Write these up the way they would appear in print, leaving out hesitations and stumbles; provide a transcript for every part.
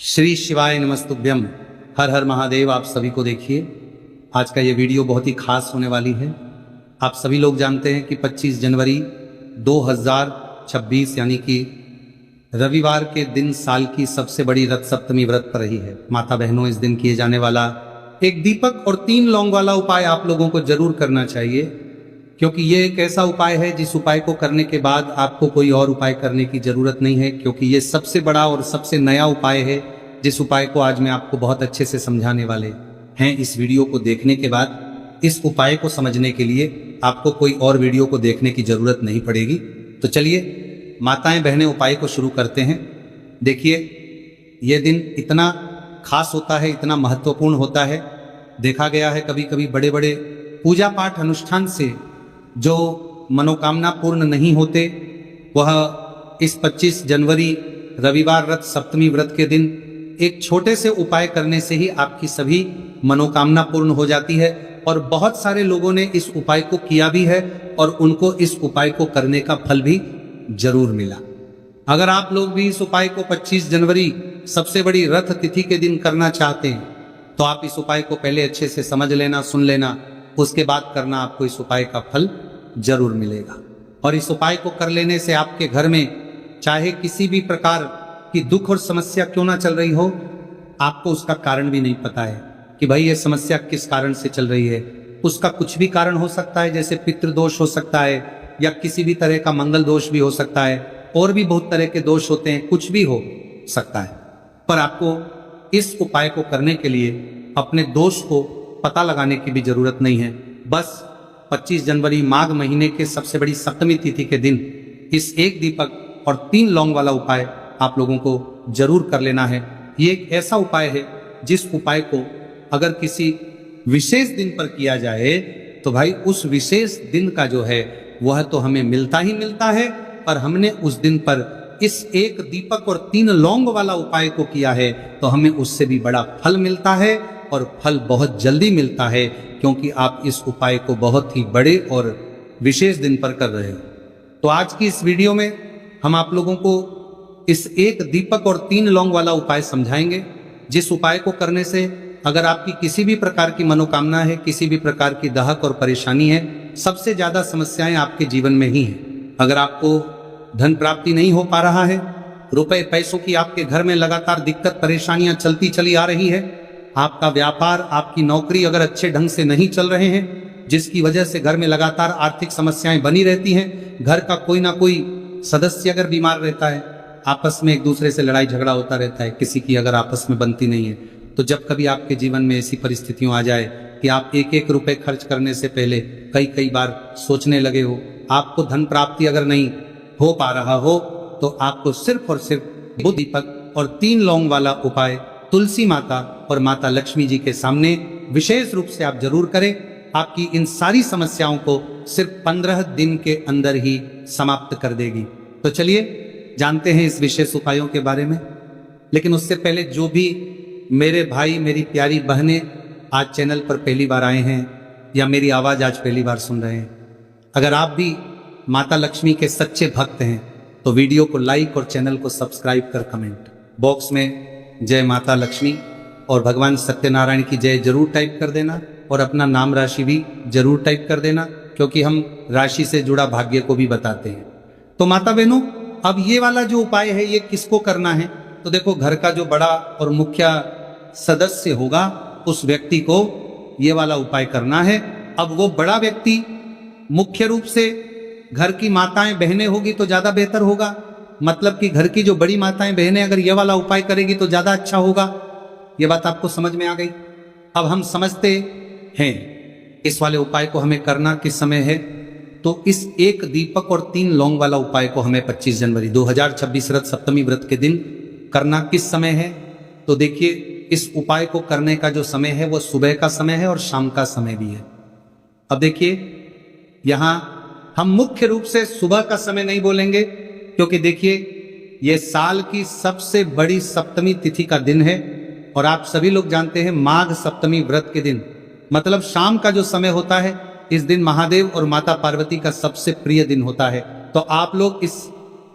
श्री शिवाय नमस्तुभ्यम। हर हर महादेव। आप सभी को देखिए, आज का ये वीडियो बहुत ही खास होने वाली है। आप सभी लोग जानते हैं कि 25 जनवरी 2026 यानी कि रविवार के दिन साल की सबसे बड़ी रथ सप्तमी व्रत पर रही है। माता बहनों, इस दिन किए जाने वाला एक दीपक और 3 लौंग वाला उपाय आप लोगों को जरूर करना चाहिए, क्योंकि ये एक ऐसा उपाय है जिस उपाय को करने के बाद आपको कोई और उपाय करने की जरूरत नहीं है, क्योंकि ये सबसे बड़ा और सबसे नया उपाय है, जिस उपाय को आज मैं आपको बहुत अच्छे से समझाने वाले हैं। इस वीडियो को देखने के बाद इस उपाय को समझने के लिए आपको कोई और वीडियो को देखने की जरूरत नहीं पड़ेगी। तो चलिए माताएं बहनें, उपाय को शुरू करते हैं। देखिए, ये दिन इतना खास होता है, इतना महत्वपूर्ण होता है। देखा गया है कभी कभी बड़े बड़े पूजा पाठ अनुष्ठान से जो मनोकामना पूर्ण नहीं होते, वह इस 25 जनवरी रविवार रथ सप्तमी व्रत के दिन एक छोटे से उपाय करने से ही आपकी सभी मनोकामना पूर्ण हो जाती है। और बहुत सारे लोगों ने इस उपाय को किया भी है और उनको इस उपाय को करने का फल भी जरूर मिला। अगर आप लोग भी इस उपाय को 25 जनवरी सबसे बड़ी रथ तिथि के दिन करना चाहते हैं, तो आप इस उपाय को पहले अच्छे से समझ लेना, सुन लेना, उसके बाद करना। आपको इस उपाय का फल जरूर मिलेगा। और इस उपाय को कर लेने से आपके घर में चाहे किसी भी प्रकार की दुख और समस्या क्यों ना चल रही हो, आपको उसका कारण भी नहीं पता है कि भाई ये समस्या किस कारण से चल रही है। उसका कुछ भी कारण हो सकता है, जैसे पितृदोष हो सकता है या किसी भी तरह का मंगल दोष भी हो सकता है, और भी बहुत तरह के दोष होते हैं, कुछ भी हो सकता है। पर आपको इस उपाय को करने के लिए अपने दोष को पता लगाने की भी जरूरत नहीं है। बस 25 जनवरी माघ महीने के सबसे बड़ी सप्तमी तिथि के दिन इस एक दीपक और 3 लौंग वाला उपाय आप लोगों को जरूर कर लेना है। ये एक ऐसा उपाय है जिस उपाय को अगर किसी विशेष दिन पर किया जाए तो भाई उस विशेष दिन का जो है वह तो हमें मिलता ही मिलता है। और हमने उस दिन पर इस एक दीपक और 3 लौंग वाला उपाय को किया है तो हमें उससे भी बड़ा फल मिलता है, और फल बहुत जल्दी मिलता है, क्योंकि आप इस उपाय को बहुत ही बड़े और विशेष दिन पर कर रहे हो। तो आज की इस वीडियो में हम आप लोगों को इस एक दीपक और 3 लौंग वाला उपाय समझाएंगे, जिस उपाय को करने से अगर आपकी किसी भी प्रकार की मनोकामना है, किसी भी प्रकार की दाहक और परेशानी है, सबसे ज्यादा समस्याएं आपके जीवन में ही हैं। अगर आपको धन प्राप्ति नहीं हो पा रहा है, रुपए पैसों की आपके घर में लगातार दिक्कत परेशानियां चलती चली आ रही है, आपका व्यापार, आपकी नौकरी अगर अच्छे ढंग से नहीं चल रहे हैं, जिसकी वजह से घर में लगातार आर्थिक समस्याएं बनी रहती हैं, घर का कोई ना कोई सदस्य अगर बीमार रहता है, आपस में एक दूसरे से लड़ाई झगड़ा होता रहता है, किसी की अगर आपस में बनती नहीं है, तो जब कभी आपके जीवन में ऐसी परिस्थितियां आ जाए कि आप एक एक रुपए खर्च करने से पहले कई बार सोचने लगे हो, आपको धन प्राप्ति अगर नहीं हो पा रहा हो, तो आपको सिर्फ और सिर्फ वो दीपक और 3 लौंग वाला उपाय तुलसी माता और माता लक्ष्मी जी के सामने विशेष रूप से आप जरूर करें। आपकी इन सारी समस्याओं को सिर्फ 15 दिन के अंदर ही समाप्त कर देगी। तो चलिए जानते हैं इस विशेष उपायों के बारे में। लेकिन उससे पहले जो भी मेरे भाई, मेरी प्यारी बहनें आज चैनल पर पहली बार आए हैं या मेरी आवाज आज पहली बार सुन रहे हैं, अगर आप भी माता लक्ष्मी के सच्चे भक्त हैं तो वीडियो को लाइक और चैनल को सब्सक्राइब कर कमेंट बॉक्स में जय माता लक्ष्मी और भगवान सत्यनारायण की जय जरूर टाइप कर देना, और अपना नाम राशि भी जरूर टाइप कर देना, क्योंकि हम राशि से जुड़ा भाग्य को भी बताते हैं। तो माता बहनों, अब ये वाला जो उपाय है ये किसको करना है? तो देखो, घर का जो बड़ा और मुख्य सदस्य होगा उस व्यक्ति को ये वाला उपाय करना है। अब वो बड़ा व्यक्ति मुख्य रूप से घर की माताएं बहनें होगी तो ज्यादा बेहतर होगा, मतलब कि घर की जो बड़ी माताएं बहनें अगर ये वाला उपाय करेगी तो ज्यादा अच्छा होगा। ये बात आपको समझ में आ गई? अब हम समझते हैं इस वाले उपाय को हमें करना किस समय है। तो इस एक दीपक और 3 लौंग वाला उपाय को हमें 25 जनवरी 2026 रथ सप्तमी व्रत के दिन करना किस समय है? तो देखिए, इस उपाय को करने का जो समय है वो सुबह का समय है और शाम का समय भी है। अब देखिए, यहां हम मुख्य रूप से सुबह का समय नहीं बोलेंगे, क्योंकि देखिए ये साल की सबसे बड़ी सप्तमी तिथि का दिन है, और आप सभी लोग जानते हैं माघ सप्तमी व्रत के दिन मतलब शाम का जो समय होता है, इस दिन महादेव और माता पार्वती का सबसे प्रिय दिन होता है। तो आप लोग इस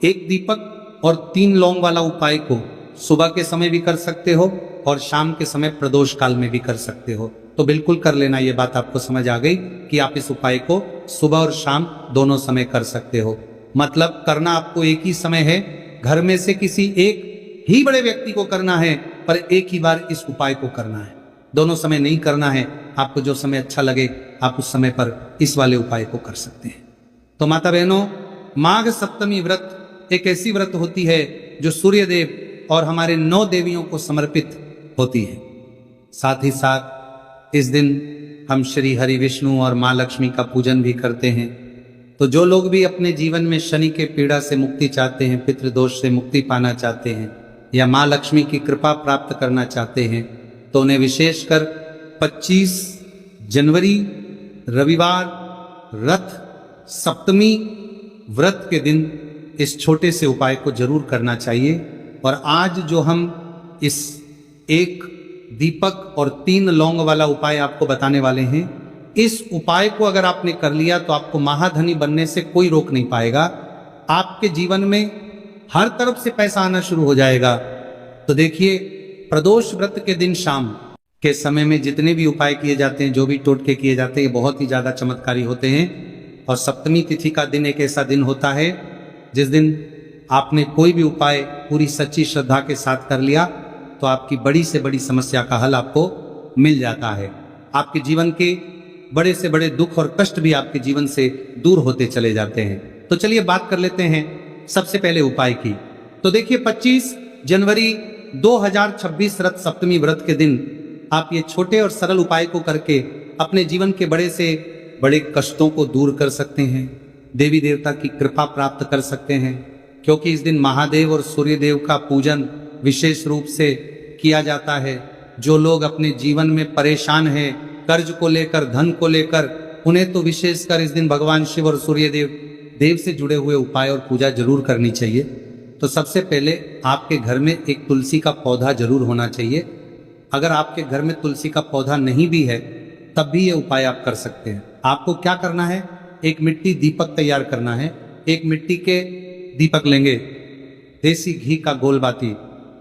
एक दीपक और 3 लौंग वाला उपाय को सुबह के समय भी कर सकते हो और शाम के समय प्रदोष काल में भी कर सकते हो। तो बिल्कुल कर लेना, ये बात आपको समझ आ गई कि आप इस उपाय को सुबह और शाम दोनों समय कर सकते हो। मतलब करना आपको एक ही समय है, घर में से किसी एक ही बड़े व्यक्ति को करना है, पर एक ही बार इस उपाय को करना है, दोनों समय नहीं करना है। आपको जो समय अच्छा लगे आप उस समय पर इस वाले उपाय को कर सकते हैं। तो माता बहनों, माघ सप्तमी व्रत एक ऐसी व्रत होती है जो सूर्यदेव और हमारे 9 देवियों को समर्पित होती है। साथ ही साथ इस दिन हम श्री हरि विष्णु और माँ लक्ष्मी का पूजन भी करते हैं। तो जो लोग भी अपने जीवन में शनि के पीड़ा से मुक्ति चाहते हैं, पितृदोष से मुक्ति पाना चाहते हैं या माँ लक्ष्मी की कृपा प्राप्त करना चाहते हैं, तो उन्हें विशेषकर 25 जनवरी रविवार रथ सप्तमी व्रत के दिन इस छोटे से उपाय को जरूर करना चाहिए। और आज जो हम इस एक दीपक और 3 लौंग वाला उपाय आपको बताने वाले हैं, इस उपाय को अगर आपने कर लिया तो आपको महाधनी बनने से कोई रोक नहीं पाएगा। आपके जीवन में हर तरफ से पैसा आना शुरू हो जाएगा। तो देखिए, प्रदोष व्रत के दिन शाम के समय में जितने भी उपाय किए जाते हैं, जो भी टोटके किए जाते हैं, बहुत ही ज्यादा चमत्कारी होते हैं। और सप्तमी तिथि का दिन एक ऐसा दिन होता है जिस दिन आपने कोई भी उपाय पूरी सच्ची श्रद्धा के साथ कर लिया तो आपकी बड़ी से बड़ी समस्या का हल आपको मिल जाता है। आपके जीवन के बड़े से बड़े दुख और कष्ट भी आपके जीवन से दूर होते चले जाते हैं। तो चलिए बात कर लेते हैं सबसे पहले उपाय की। तो देखिए, 25 जनवरी 2026 रथ सप्तमी व्रत के दिन आप ये छोटे और सरल उपाय को करके अपने जीवन के बड़े से बड़े कष्टों को दूर कर सकते हैं, देवी देवता की कृपा प्राप्त कर सकते हैं। क्योंकि इस दिन महादेव और सूर्यदेव का पूजन विशेष रूप से किया जाता है। जो लोग अपने जीवन में परेशान हैं, कर्ज को लेकर, धन को लेकर, उन्हें तो विशेषकर इस दिन भगवान शिव और सूर्यदेव से जुड़े हुए उपाय और पूजा जरूर करनी चाहिए। तो सबसे पहले आपके घर में एक तुलसी का पौधा जरूर होना चाहिए। अगर आपके घर में तुलसी का पौधा नहीं भी है तब भी ये उपाय आप कर सकते हैं। आपको क्या करना है, एक मिट्टी दीपक तैयार करना है। एक मिट्टी के दीपक लेंगे, देसी घी का गोल बाती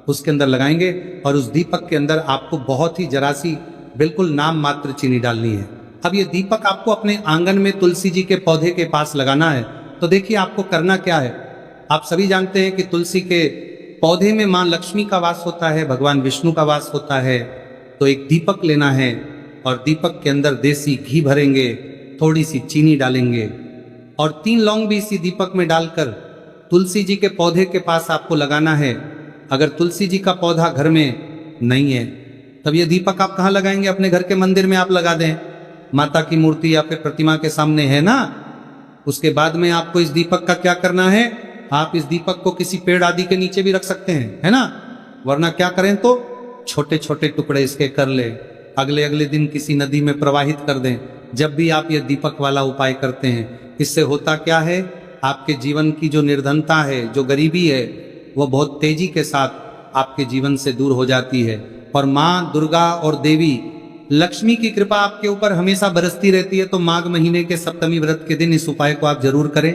उसके अंदर लगाएंगे और उस दीपक के अंदर आपको बहुत ही जरा सी बिल्कुल नाम मात्र चीनी डालनी है। अब ये दीपक आपको अपने आंगन में तुलसी जी के पौधे के पास लगाना है। तो देखिए, आपको करना क्या है। आप सभी जानते हैं कि तुलसी के पौधे में मां लक्ष्मी का वास होता है, भगवान विष्णु का वास होता है। तो एक दीपक लेना है और दीपक के अंदर देसी घी भरेंगे, थोड़ी सी चीनी डालेंगे और 3 लौंग भी इसी दीपक में डालकर तुलसी जी के पौधे के पास आपको लगाना है। अगर तुलसी जी का पौधा घर में नहीं है तब ये दीपक आप कहाँ लगाएंगे, अपने घर के मंदिर में आप लगा दें, माता की मूर्ति या फिर प्रतिमा के सामने, है ना। उसके बाद में आपको इस दीपक का क्या करना है, आप इस दीपक को किसी पेड़ आदि के नीचे भी रख सकते हैं, है ना। वरना क्या करें तो छोटे छोटे टुकड़े इसके कर ले, अगले दिन किसी नदी में प्रवाहित कर दें। जब भी आप ये दीपक वाला उपाय करते हैं, इससे होता क्या है, आपके जीवन की जो निर्धनता है, जो गरीबी है, वो बहुत तेजी के साथ आपके जीवन से दूर हो जाती है। और माँ दुर्गा और देवी लक्ष्मी की कृपा आपके ऊपर हमेशा बरसती रहती है। तो माघ महीने के सप्तमी व्रत के दिन इस उपाय को आप जरूर करें।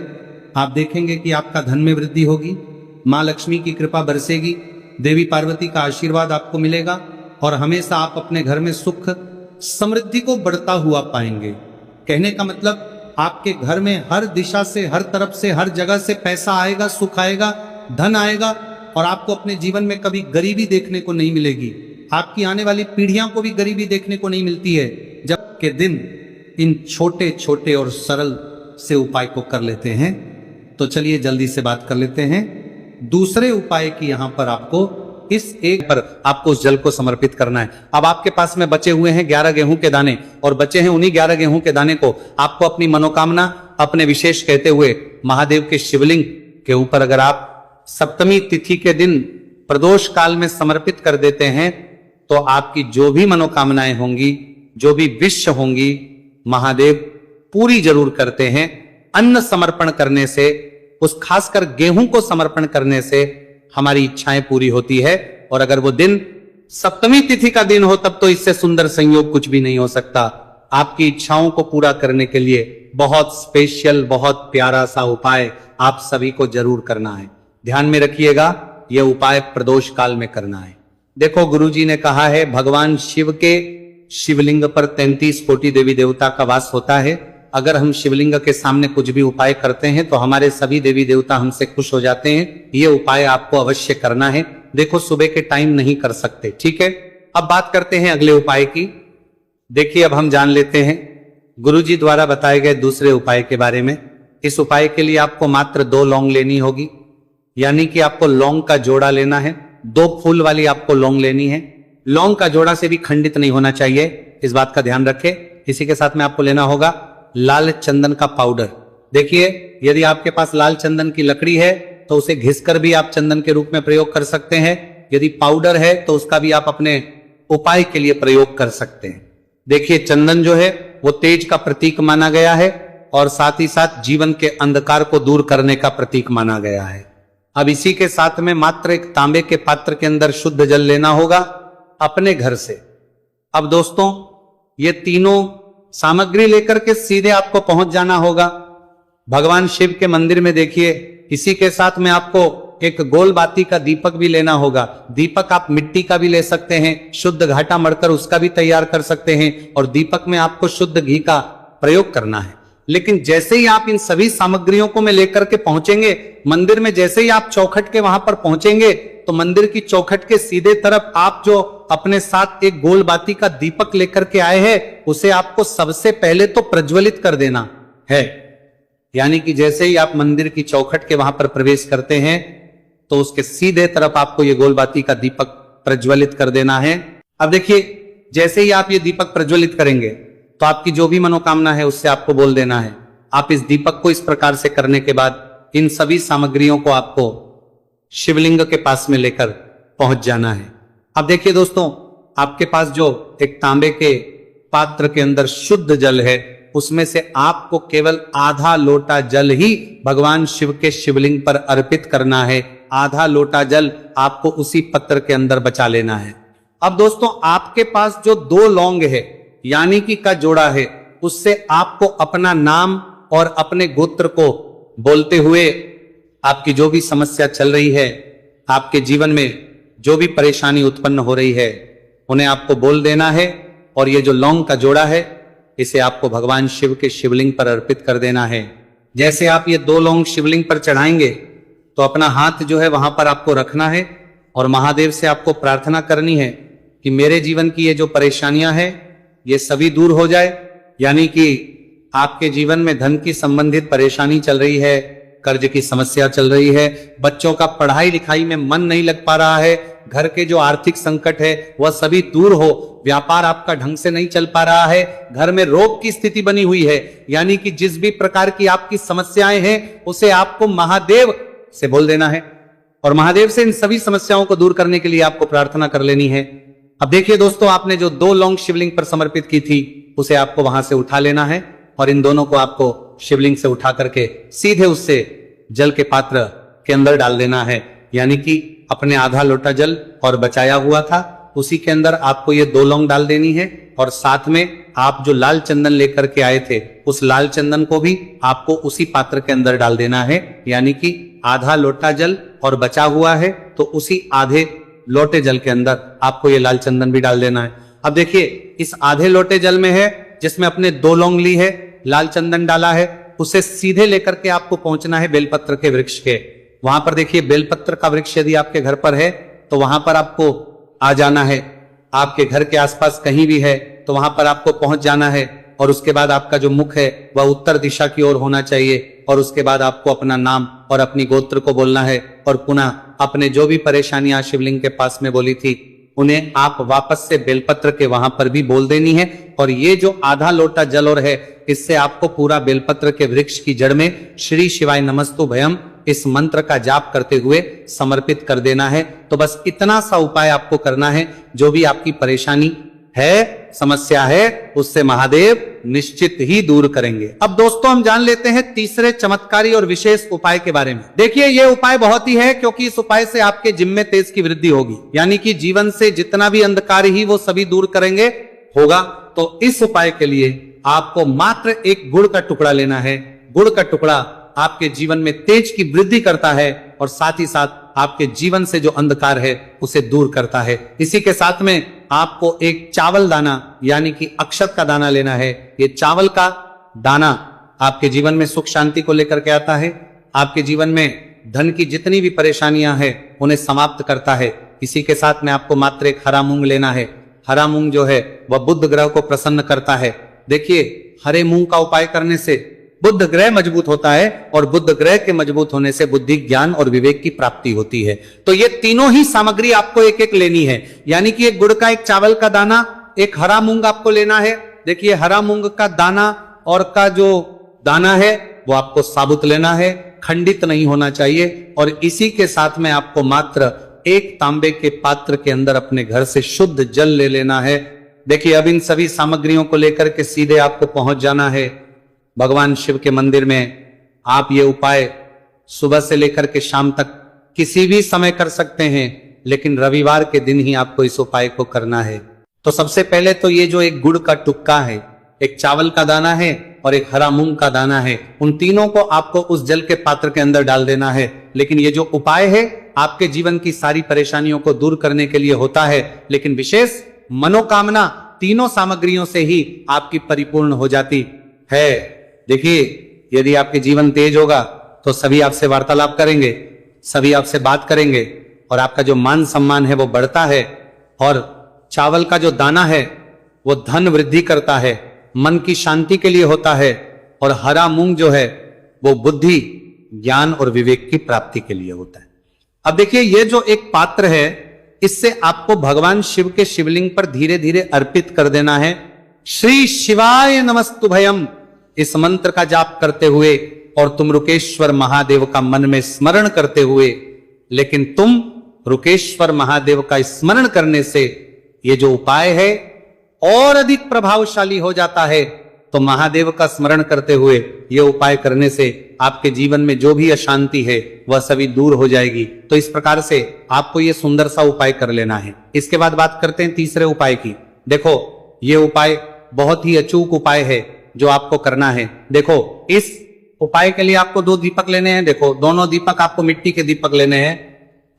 आप देखेंगे कि आपका धन में वृद्धि होगी, माँ लक्ष्मी की कृपा बरसेगी, देवी पार्वती का आशीर्वाद आपको मिलेगा और हमेशा आप अपने घर में सुख समृद्धि को बढ़ता हुआ पाएंगे। कहने का मतलब, आपके घर में हर दिशा से, हर तरफ से, हर जगह से पैसा आएगा, सुख आएगा, धन आएगा और आपको अपने जीवन में कभी गरीबी देखने को नहीं मिलेगी। आपकी आने वाली पीढ़ियों को भी गरीबी देखने को नहीं मिलती है जब के दिन इन छोटे छोटे और सरल से उपाय को कर लेते हैं। तो चलिए जल्दी से बात कर लेते हैं दूसरे उपाय की। यहां पर आपको इस एक पर आपको उस जल को समर्पित करना है। अब आपके पास में बचे हुए हैं 11 गेहूं के दाने और बचे हैं उन्हीं 11 गेहूं के दाने को आपको अपनी मनोकामना, अपने विशेष कहते हुए महादेव के शिवलिंग के ऊपर अगर आप सप्तमी तिथि के दिन प्रदोष काल में समर्पित कर देते हैं तो आपकी जो भी मनोकामनाएं होंगी, जो भी विश होंगी, महादेव पूरी जरूर करते हैं। अन्न समर्पण करने से, उस खासकर गेहूं को समर्पण करने से हमारी इच्छाएं पूरी होती है। और अगर वो दिन सप्तमी तिथि का दिन हो तब तो इससे सुंदर संयोग कुछ भी नहीं हो सकता। आपकी इच्छाओं को पूरा करने के लिए बहुत स्पेशल, बहुत प्यारा सा उपाय आप सभी को जरूर करना है। ध्यान में रखिएगा, यह उपाय प्रदोष काल में करना है। देखो गुरुजी ने कहा है भगवान शिव के शिवलिंग पर 33 कोटि देवी देवता का वास होता है। अगर हम शिवलिंग के सामने कुछ भी उपाय करते हैं तो हमारे सभी देवी देवता हमसे खुश हो जाते हैं। ये उपाय आपको अवश्य करना है। देखो सुबह के टाइम नहीं कर सकते, ठीक है। अब बात करते हैं अगले उपाय की। देखिए अब हम जान लेते हैं गुरुजी द्वारा बताए गए दूसरे उपाय के बारे में। इस उपाय के लिए आपको मात्र 2 लौंग लेनी होगी, यानी कि आपको लौंग का जोड़ा लेना है। 2 फूल वाली आपको लौंग लेनी है। लौंग का जोड़ा से भी खंडित नहीं होना चाहिए, इस बात का ध्यान रखें। इसी के साथ में आपको लेना होगा लाल चंदन का पाउडर। देखिए यदि आपके पास लाल चंदन की लकड़ी है तो उसे घिसकर भी आप चंदन के रूप में प्रयोग कर सकते हैं। यदि पाउडर है तो उसका भी आप अपने उपाय के लिए प्रयोग कर सकते हैं। देखिए चंदन जो है वो तेज का प्रतीक माना गया है और साथ ही साथ जीवन के अंधकार को दूर करने का प्रतीक माना गया है। अब इसी के साथ में मात्र एक तांबे के पात्र के अंदर शुद्ध जल लेना होगा अपने घर से। अब दोस्तों ये तीनों सामग्री लेकर के सीधे आपको पहुंच जाना होगा भगवान शिव के मंदिर में। देखिए इसी के साथ में आपको एक गोल बाती का दीपक भी लेना होगा। दीपक आप मिट्टी का भी ले सकते हैं, शुद्ध घाटा मढ़कर उसका भी तैयार कर सकते हैं और दीपक में आपको शुद्ध घी का प्रयोग करना है। लेकिन जैसे ही आप इन सभी सामग्रियों को में लेकर के पहुंचेंगे मंदिर में, जैसे ही आप चौखट के वहां पर पहुंचेंगे तो मंदिर की चौखट के सीधे तरफ आप जो अपने साथ एक गोल बाती का दीपक लेकर के आए हैं उसे आपको सबसे पहले तो प्रज्वलित कर देना है। यानी कि जैसे ही आप मंदिर की चौखट के वहां पर प्रवेश करते हैं तो उसके सीधे तरफ आपको ये गोल बाती का दीपक प्रज्वलित कर देना है। अब देखिए जैसे ही आप ये दीपक प्रज्वलित करेंगे तो आपकी जो भी मनोकामना है उससे आपको बोल देना है। आप इस दीपक को इस प्रकार से करने के बाद इन सभी सामग्रियों को आपको शिवलिंग के पास में लेकर पहुंच जाना है। अब देखिए दोस्तों आपके पास जो एक तांबे के पात्र के अंदर शुद्ध जल है उसमें से आपको केवल आधा लोटा जल ही भगवान शिव के शिवलिंग पर अर्पित करना है। आधा लोटा जल आपको उसी पत्र के अंदर बचा लेना है। अब दोस्तों आपके पास जो 2 लौंग है यानी कि का जोड़ा है उससे आपको अपना नाम और अपने गोत्र को बोलते हुए आपकी जो भी समस्या चल रही है, आपके जीवन में जो भी परेशानी उत्पन्न हो रही है उन्हें आपको बोल देना है। और ये जो लौंग का जोड़ा है इसे आपको भगवान शिव के शिवलिंग पर अर्पित कर देना है। जैसे आप ये 2 लौंग शिवलिंग पर चढ़ाएंगे तो अपना हाथ जो है वहां पर आपको रखना है और महादेव से आपको प्रार्थना करनी है कि मेरे जीवन की ये जो परेशानियां हैं ये सभी दूर हो जाए। यानी कि आपके जीवन में धन की संबंधित परेशानी चल रही है, कर्ज की समस्या चल रही है, बच्चों का पढ़ाई लिखाई में मन नहीं लग पा रहा है, घर के जो आर्थिक संकट है वह सभी दूर हो, व्यापार आपका ढंग से नहीं चल पा रहा है, घर में रोग की स्थिति बनी हुई है। यानी कि जिस भी प्रकार की आपकी समस्याएं हैं उसे आपको महादेव से बोल देना है और महादेव से इन सभी समस्याओं को दूर करने के लिए आपको प्रार्थना कर लेनी है। अब देखिए दोस्तों आपने जो 2 लौंग शिवलिंग पर समर्पित की थी उसे आपको वहां से उठा लेना है और इन दोनों को आपको शिवलिंग से उठा करके सीधे उससे जल के पात्र के अंदर डाल देना है। यानी कि अपने आधा लोटा जल और बचाया हुआ था उसी के अंदर आपको ये 2 लौंग डाल देनी है और साथ में आप जो लाल चंदन लेकर के आए थे उस लाल चंदन को भी आपको उसी पात्र के अंदर डाल देना है। यानी कि आधा लोटा जल और बचा हुआ है तो उसी आधे लोटे जल के अंदर आपको ये लाल चंदन भी डाल देना है। अब देखिए इस आधे लोटे जल में है जिसमें अपने 2 लौंग ली है, लाल चंदन डाला है, उसे सीधे लेकर के आपको पहुंचना है बेलपत्र के वृक्ष के। वहां पर देखिए बेलपत्र का वृक्ष यदि आपके घर पर है तो वहां पर आपको आ जाना है। आपके घर के आसपास कहीं भी है तो वहां पर आपको पहुंच जाना है और उसके बाद आपका जो मुख है वह उत्तर दिशा की ओर होना चाहिए और उसके बाद आपको अपना नाम और अपनी गोत्र को बोलना है और पुनः अपने जो भी परेशानियां शिवलिंग के पास में बोली थी उन्हें आप वापस से बेलपत्र के वहां पर भी बोल देनी है। और ये जो आधा लोटा जल और है इससे आपको पूरा बेलपत्र के वृक्ष की जड़ में श्री शिवाय नमस्तु भयम इस मंत्र का जाप करते हुए समर्पित कर देना है। तो बस इतना सा उपाय आपको करना है। जो भी आपकी परेशानी है, समस्या है, उससे महादेव निश्चित ही दूर करेंगे। अब दोस्तों हम जान लेते हैं तीसरे चमत्कारी और विशेष उपाय के बारे में। देखिए ये उपाय बहुत ही है क्योंकि इस उपाय से आपके जिम में तेज की वृद्धि होगी, यानी कि जीवन से जितना भी अंधकार ही वो सभी दूर करेंगे होगा। तो इस उपाय के लिए आपको मात्र एक गुड़ का टुकड़ा लेना है। गुड़ का टुकड़ा आपके जीवन में तेज की वृद्धि करता है और साथ ही साथ आपके जीवन से जो अंधकार है उसे दूर करता है। इसी के साथ में आपको एक चावल दाना यानी कि अक्षत का दाना लेना है। ये चावल का दाना आपके जीवन में सुख शांति को लेकर के आता है, आपके जीवन में धन की जितनी भी परेशानियां हैं उन्हें समाप्त करता है। इसी के साथ में आपको मात्र एक हरा मूंग लेना है। हरा मूंग जो है वह बुध ग्रह को प्रसन्न करता है। देखिए, हरे मूंग का उपाय करने से बुध ग्रह मजबूत होता है और बुध ग्रह के मजबूत होने से बुद्धि, ज्ञान और विवेक की प्राप्ति होती है। तो ये तीनों ही सामग्री आपको एक एक लेनी है, यानी कि एक गुड़ का, एक चावल का दाना, एक हरा मूंग आपको लेना है। देखिए, हरा मूंग का दाना और का जो दाना है वो आपको साबुत लेना है, खंडित नहीं होना चाहिए। और इसी के साथ में आपको मात्र एक तांबे के पात्र के अंदर अपने घर से शुद्ध जल ले लेना है। देखिए, अब इन सभी सामग्रियों को लेकर के सीधे आपको पहुंच जाना है भगवान शिव के मंदिर में। आप ये उपाय सुबह से लेकर के शाम तक किसी भी समय कर सकते हैं, लेकिन रविवार के दिन ही आपको इस उपाय को करना है। तो सबसे पहले तो ये जो एक गुड़ का टुक्का है, एक चावल का दाना है और एक हरा मूंग का दाना है, उन तीनों को आपको उस जल के पात्र के अंदर डाल देना है। लेकिन ये जो उपाय है आपके जीवन की सारी परेशानियों को दूर करने के लिए होता है, लेकिन विशेष मनोकामना तीनों सामग्रियों से ही आपकी परिपूर्ण हो जाती है। देखिए, यदि आपके जीवन तेज होगा तो सभी आपसे वार्तालाप करेंगे, सभी आपसे बात करेंगे और आपका जो मान सम्मान है वो बढ़ता है। और चावल का जो दाना है वो धन वृद्धि करता है, मन की शांति के लिए होता है। और हरा मूंग जो है वो बुद्धि, ज्ञान और विवेक की प्राप्ति के लिए होता है। अब देखिए, ये जो एक पात्र है इससे आपको भगवान शिव के शिवलिंग पर धीरे धीरे अर्पित कर देना है। श्री शिवाय नमस्तुभयम इस मंत्र का जाप करते हुए और तुम रुकेश्वर महादेव का मन में स्मरण करते हुए, लेकिन तुम रुकेश्वर महादेव का स्मरण करने से ये जो उपाय है और अधिक प्रभावशाली हो जाता है। तो महादेव का स्मरण करते हुए यह उपाय करने से आपके जीवन में जो भी अशांति है वह सभी दूर हो जाएगी। तो इस प्रकार से आपको यह सुंदर सा उपाय कर लेना है। इसके बाद बात करते हैं तीसरे उपाय की। देखो, यह उपाय बहुत ही अचूक उपाय है जो आपको करना है। देखो, इस उपाय के लिए आपको 2 दीपक लेने हैं। देखो, दोनों दीपक आपको मिट्टी के दीपक लेने हैं।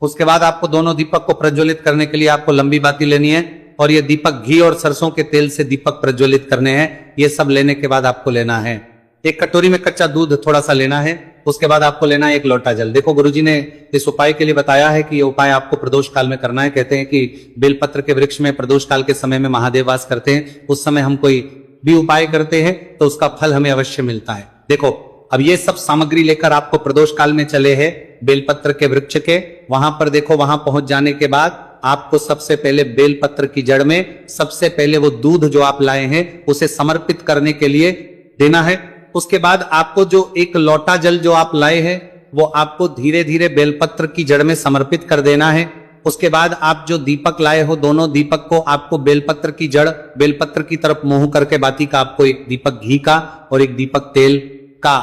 उसके बाद आपको दोनों दीपक को प्रज्वलित करने के लिए आपको लंबी बाती लेनी है और ये दीपक घी और सरसों के तेल से दीपक प्रज्वलित करने हैं। ये सब लेने के बाद आपको लेना है एक कटोरी में कच्चा दूध थोड़ा सा लेना है। उसके बाद आपको लेना है 1 लोटा जल। देखो, गुरुजी ने इस उपाय के लिए बताया है कि ये उपाय आपको प्रदोष काल में करना है। कहते हैं कि बेलपत्र के वृक्ष में प्रदोष काल के समय में महादेव वास करते हैं। उस समय हम कोई भी उपाय करते हैं तो उसका फल हमें अवश्य मिलता है। देखो, अब ये सब सामग्री लेकर आपको प्रदोष काल में चले हैं बेलपत्र के वृक्ष के। वहां पर देखो, वहां पहुंच जाने के बाद आपको सबसे पहले बेलपत्र की जड़ में सबसे पहले वो दूध जो आप लाए हैं उसे समर्पित करने के लिए देना है। उसके बाद आपको जो 1 लोटा जल जो आप लाए हैं वो आपको धीरे धीरे बेलपत्र की जड़ में समर्पित कर देना है। उसके बाद आप जो दीपक लाए हो, दोनों दीपक को आपको बेलपत्र की जड़, बेलपत्र की तरफ मुंह करके बाती का आपको 1 दीपक घी का और 1 दीपक तेल का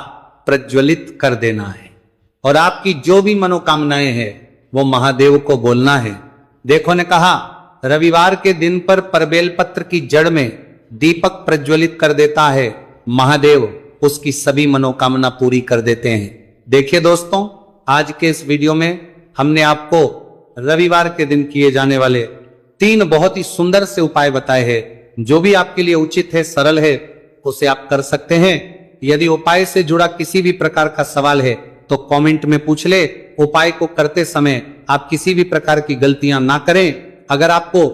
प्रज्वलित कर देना है। और आपकी जो भी मनोकामनाएं हैं वो महादेव को बोलना है। देखो ने कहा, रविवार के दिन पर परबेल पत्र की जड़ में दीपक प्रज्वलित कर देता है महादेव, उसकी सभी मनोकामना पूरी कर देते हैं। देखिए दोस्तों, आज के इस वीडियो में हमने आपको रविवार के दिन किए जाने वाले 3 बहुत ही सुंदर से उपाय बताए हैं। जो भी आपके लिए उचित है, सरल है, उसे आप कर सकते हैं। यदि उपाय से जुड़ा किसी भी प्रकार का सवाल है तो कमेंट में पूछ ले। उपाय को करते समय आप किसी भी प्रकार की गलतियां ना करें। अगर आपको